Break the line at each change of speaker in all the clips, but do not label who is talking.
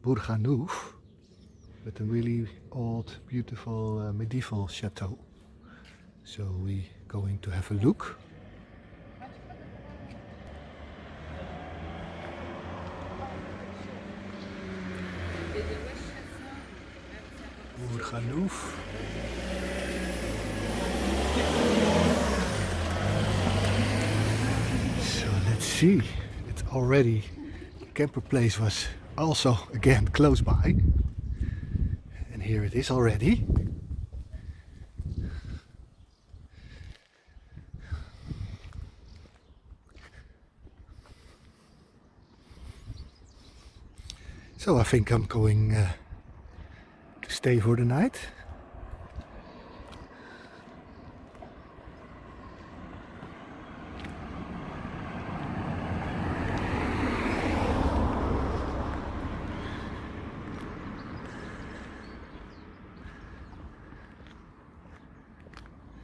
Bourganeuf with a really old, beautiful medieval chateau. So we're going to have a look. Bourganeuf. So let's see. It's already, the camper place was also again close by. And here it is already. So I think I'm going to stay for the night.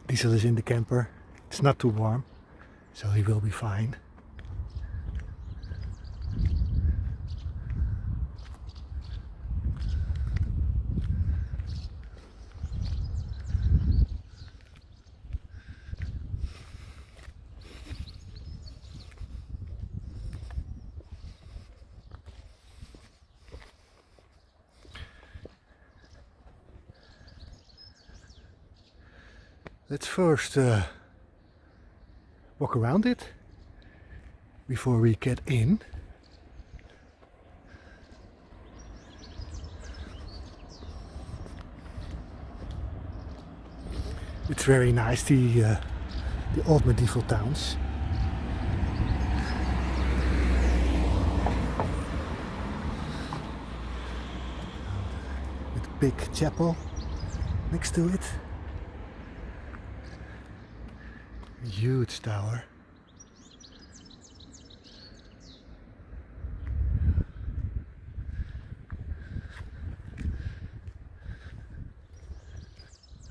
Diesel is in the camper. It's not too warm, so he will be fine. Let's first walk around it before we get in. It's very nice, the old medieval towns. With a big chapel next to it. A huge tower.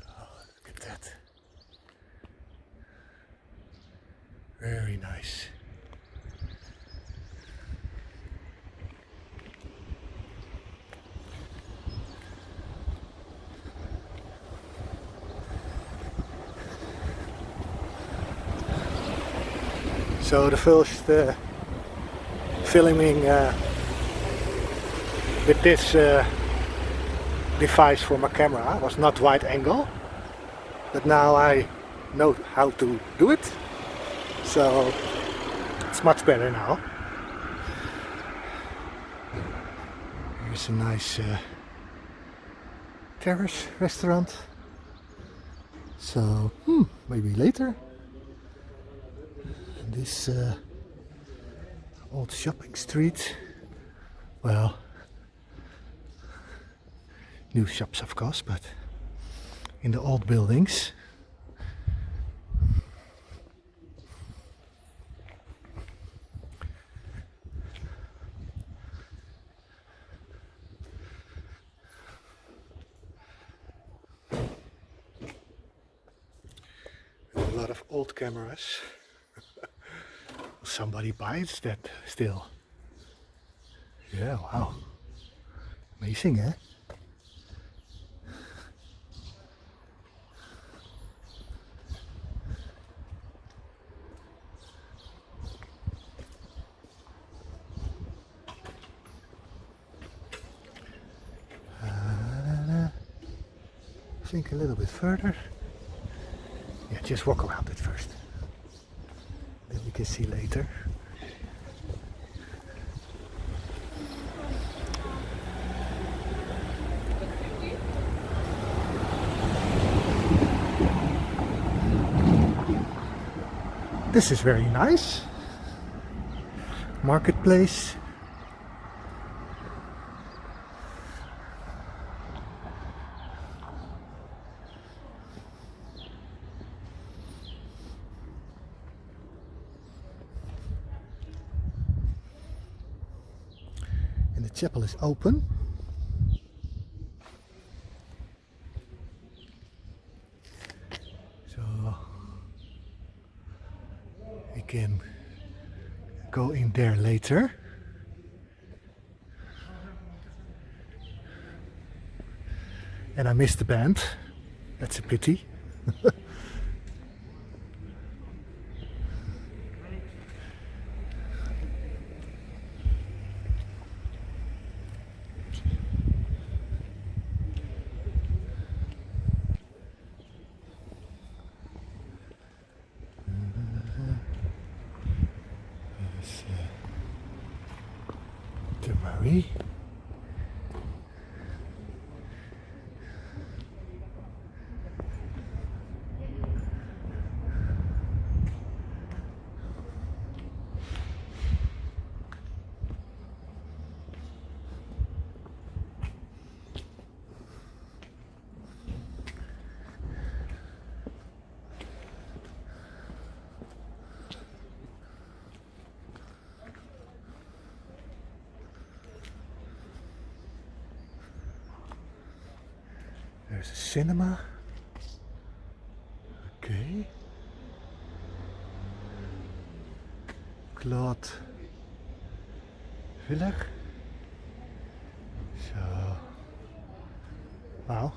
Oh, look at that. Very nice. So the first filming with this device for my camera was not wide angle, but now I know how to do it, so it's much better now. Here's a nice terrace restaurant, so maybe later. This old shopping street, well, new shops of course, but in the old buildings. A lot of old cameras. Somebody buys that still. Yeah, wow. Amazing, eh? I think a little bit further. Yeah, just walk around it first. Then we can see later. This is very nice. Marketplace. And the chapel is open. So we can go in there later. And I missed the band. That's a pity. De Marie. There's a cinema. Okay. Claude Villach. So, wow.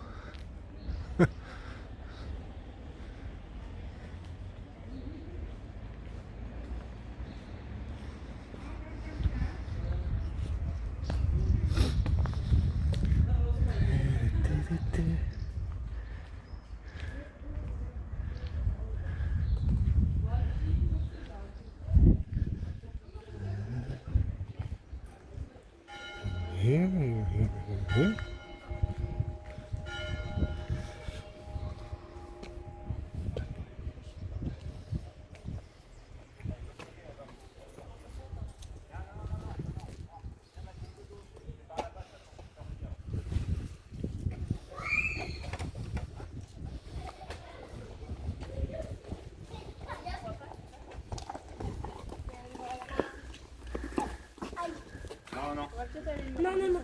Here.
Non, non, non.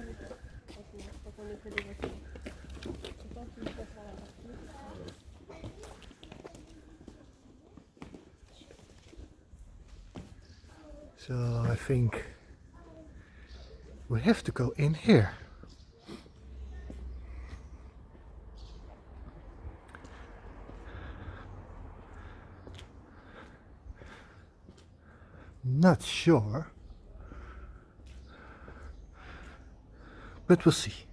So I think we have to go in here. Not sure, but we'll see.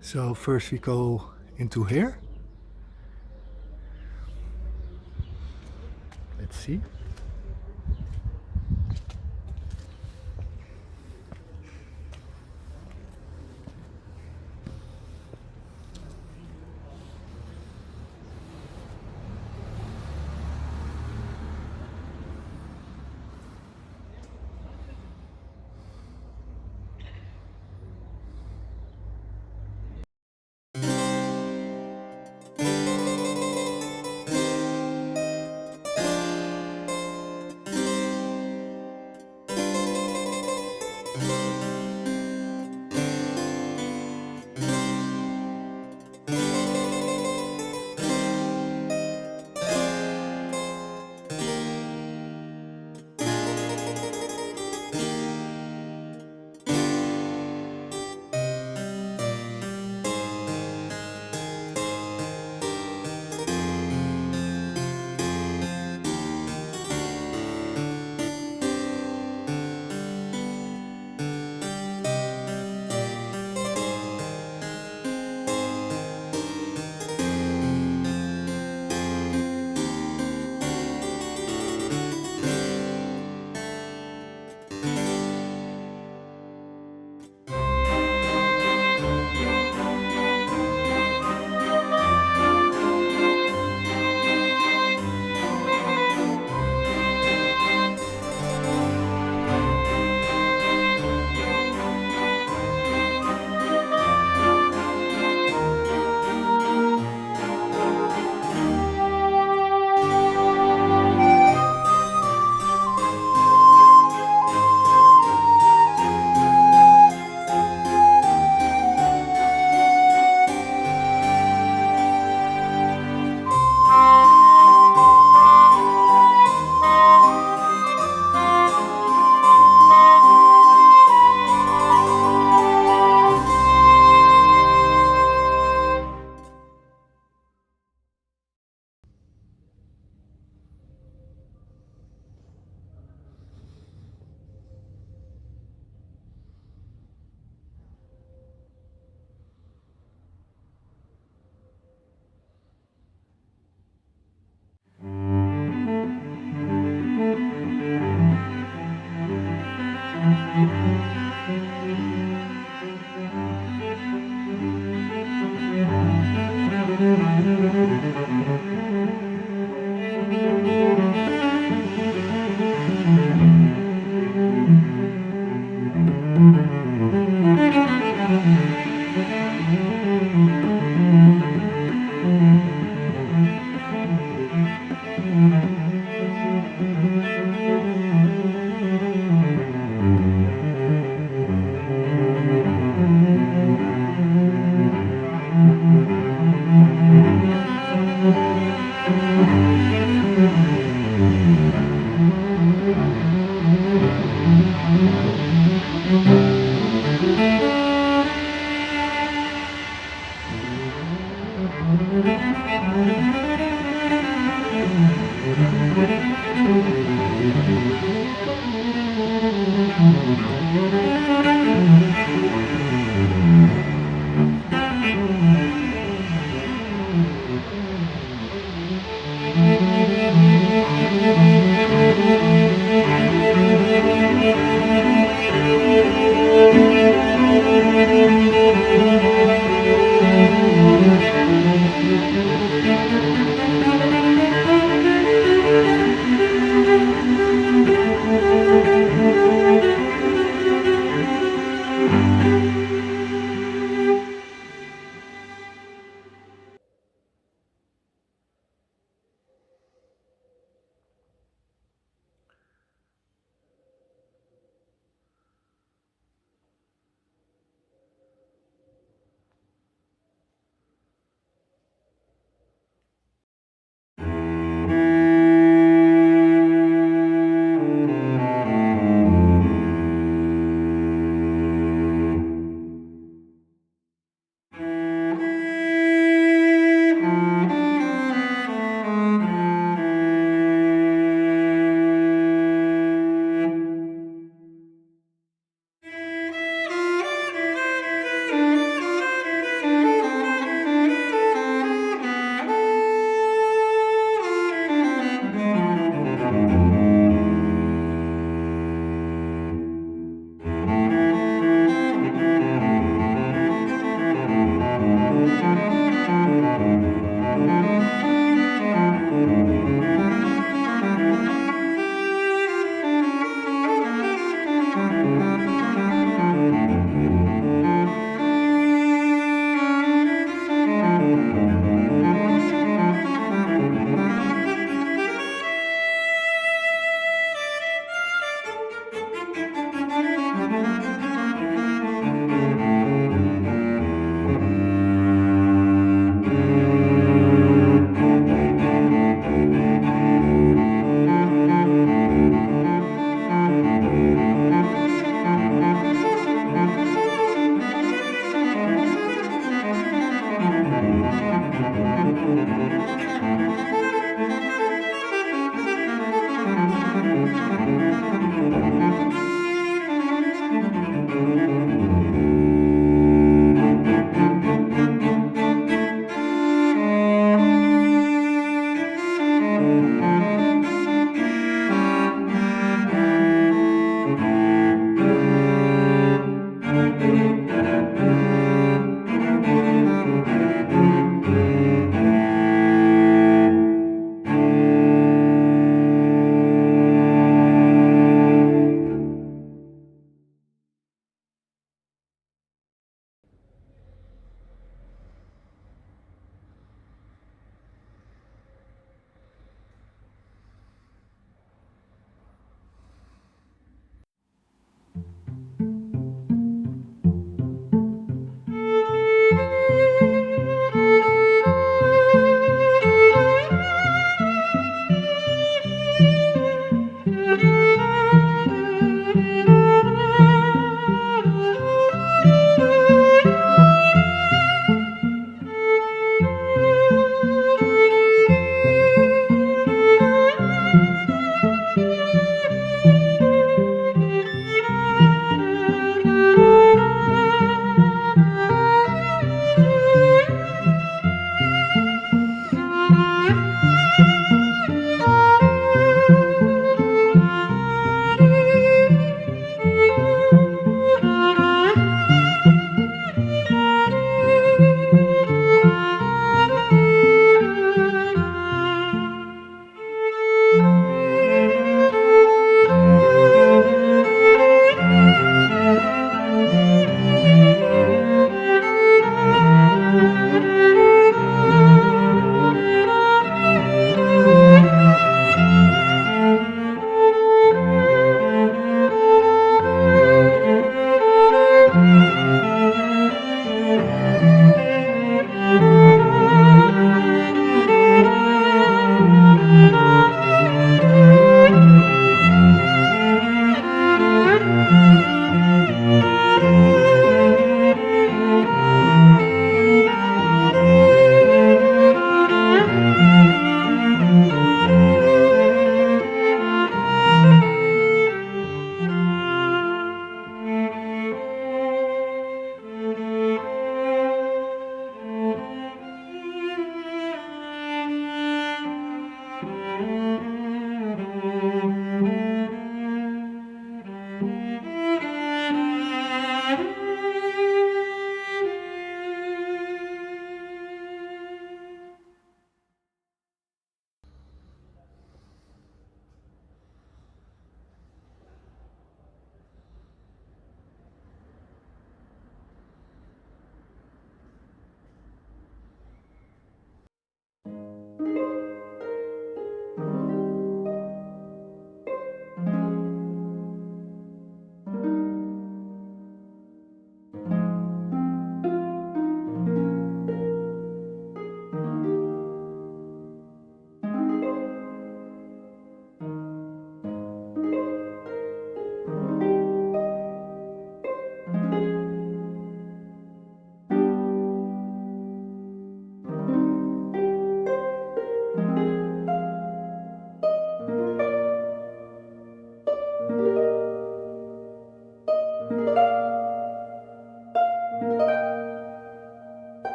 So first we go into here. Let's see.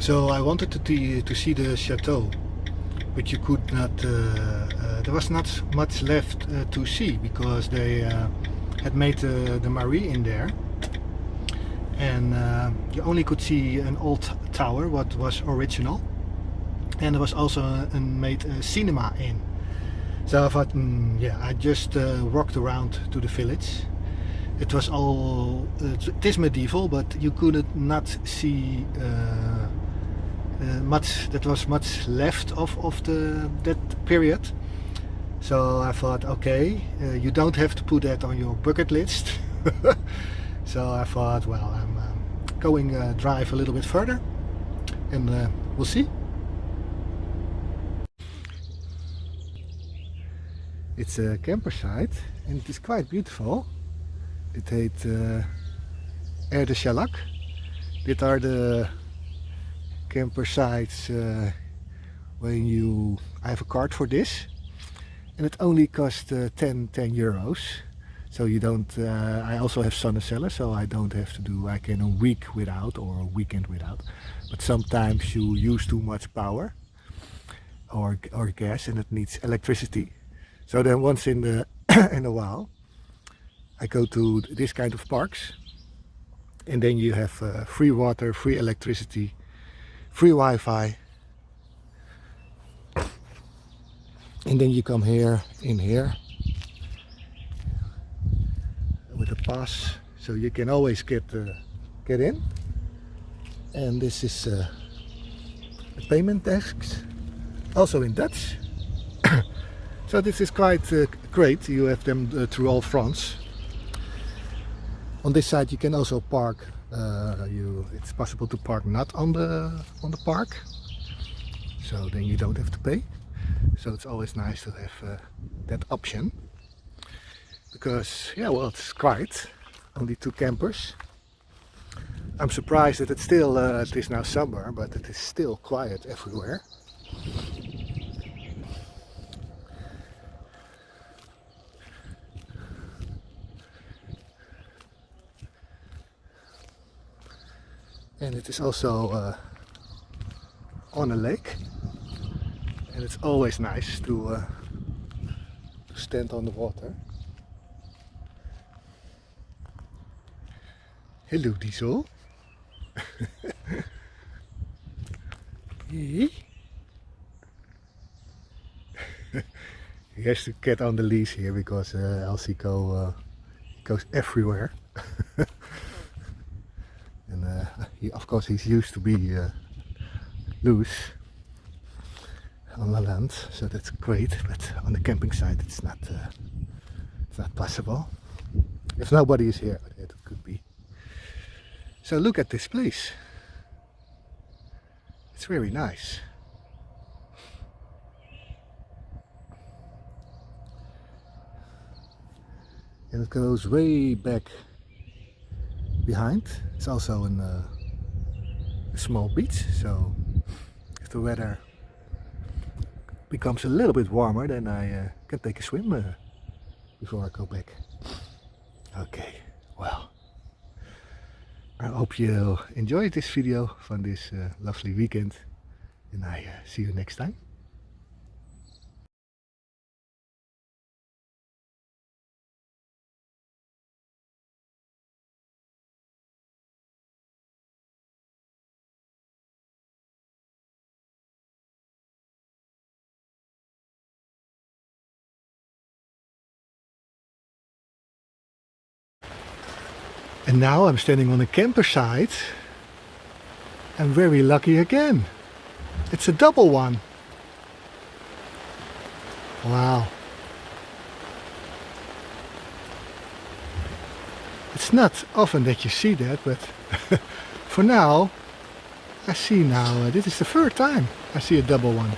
So I wanted to see the chateau, but you could not. There was not much left to see because they had made the Marie in there, and you only could see an old tower, what was original, and there was also made a cinema in. So I thought, yeah, I just walked around to the village. It was all, it is medieval, but you could not see much. That was much left of that period. So I thought, okay, you don't have to put that on your bucket list. So I thought, well, I'm going drive a little bit further, and we'll see. It's a camper site, and it is quite beautiful. It heet Air de Chalac. Dit are the camper sites when you... I have a card for this, and it only costs 10 euros. So you don't... I also have zonnecellar, so I don't have to do... I can a week without or a weekend without. But sometimes you use too much power or gas, and it needs electricity. So then once in a while I go to this kind of parks, and then you have free water, free electricity, free Wi-Fi, and then you come here with a pass, so you can always get in. And this is the payment desks, also in Dutch. So this is quite great. You have them through all France. On this side you can also park. It's possible to park not on the park, so then you don't have to pay. So it's always nice to have that option, because yeah, well, it's quiet. Only 2 campers. I'm surprised that it's still it is now summer, but it is still quiet everywhere. And it is also on a lake, and it's always nice to stand on the water. Hello, Diesel. He has to get on the leash here because Elsie goes everywhere. And of course he's used to be loose on the land, so that's great. But on the camping site, it's not possible. If nobody is here, it could be. So look at this place. It's very nice. And it goes way back behind. It's also a small beach, so if the weather becomes a little bit warmer, then I can take a swim before I go back. Okay, well, I hope you enjoyed this video from this lovely weekend, and I see you next time. And now I'm standing on a camper site. I'm very lucky again. It's a double one. Wow. It's not often that you see that, but for now, I see now, this is the third time I see a double one.